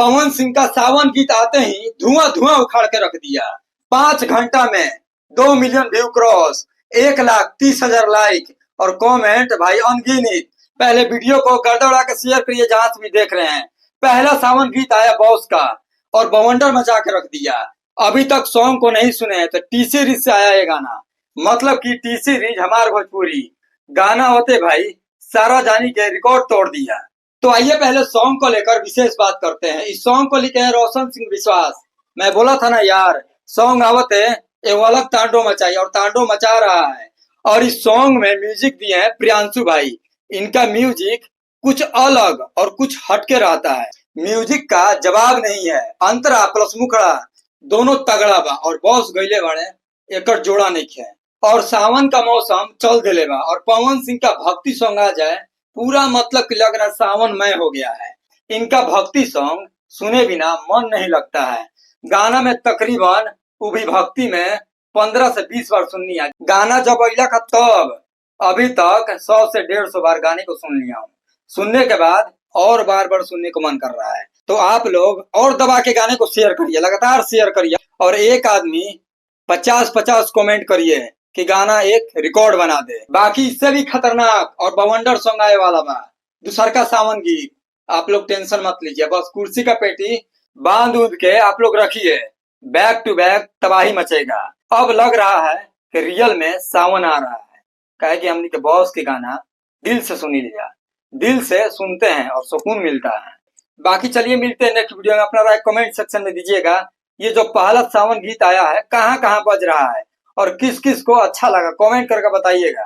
पवन सिंह का सावन गीत आते ही धुआं धुआं उखाड़ के रख दिया। 5 घंटा में 2 मिलियन व्यू क्रॉस, 1,30,000 लाइक और कमेंट भाई अनगिनित। पहले वीडियो को गर्दा उड़ा के शेयर करिए जहां से भी देख रहे हैं। पहला सावन गीत आया बॉस का और बवंडर मचा के रख दिया। अभी तक सॉन्ग को नहीं सुने हैं तो टी सीरीज से आया ये गाना, मतलब कि टी सीरीज हमार भोजपुरी गाना होते भाई सारा जानी के रिकॉर्ड तोड़ दिया। तो आइए पहले सॉन्ग को लेकर विशेष बात करते हैं। इस सॉन्ग को लिखे हैं रोशन सिंह विश्वास। मैं बोला था ना यार, सॉन्ग आवत है एक अलग तांडव मचाई और तांडव मचा रहा है। और इस सॉन्ग में म्यूजिक दिए हैं प्रियांशु भाई। इनका म्यूजिक कुछ अलग और कुछ हटके रहता है। म्यूजिक का जवाब नहीं है, अंतरा प्लस मुखड़ा दोनों तगड़ा बा और बॉस गईले बाड़े एकर जोड़ा नहीं है। और सावन का मौसम चल दिले बा और पवन सिंह का भक्ति सॉन्ग आ जाए पूरा मतलब कि लग रहा सावन मय हो गया है। इनका भक्ति सॉन्ग सुने बिना मन नहीं लगता है। गाना में तकरीबन वो भी भक्ति में 15 से 20 बार सुननी है। गाना जब अगला का तब अभी तक 100 से 150 बार गाने को सुन लिया हूँ। सुनने के बाद और बार बार सुनने को मन कर रहा है। तो आप लोग और दबा के गाने को शेयर करिए, लगातार शेयर करिए और एक आदमी 50-50 कमेंट करिए कि गाना एक रिकॉर्ड बना दे। बाकी इससे भी खतरनाक और बवंडर सॉन्ग आए वाला बा, दूसर का सावन गीत। आप लोग टेंशन मत लीजिए, बस कुर्सी का पेटी बांध उध के आप लोग रखिए, बैक टू बैक तबाही मचेगा। अब लग रहा है कि रियल में सावन आ रहा है, कहे कि हमने के बॉस के गाना दिल से सुनी लिया, दिल से सुनते हैं और सुकून मिलता है। बाकी चलिए मिलते हैं नेक्स्ट वीडियो में। अपना राय कमेंट सेक्शन में दीजिएगा। ये जो पहला सावन गीत आया है कहाँ कहाँ बज रहा है और किस किस को अच्छा लगा कमेंट करके बताइएगा।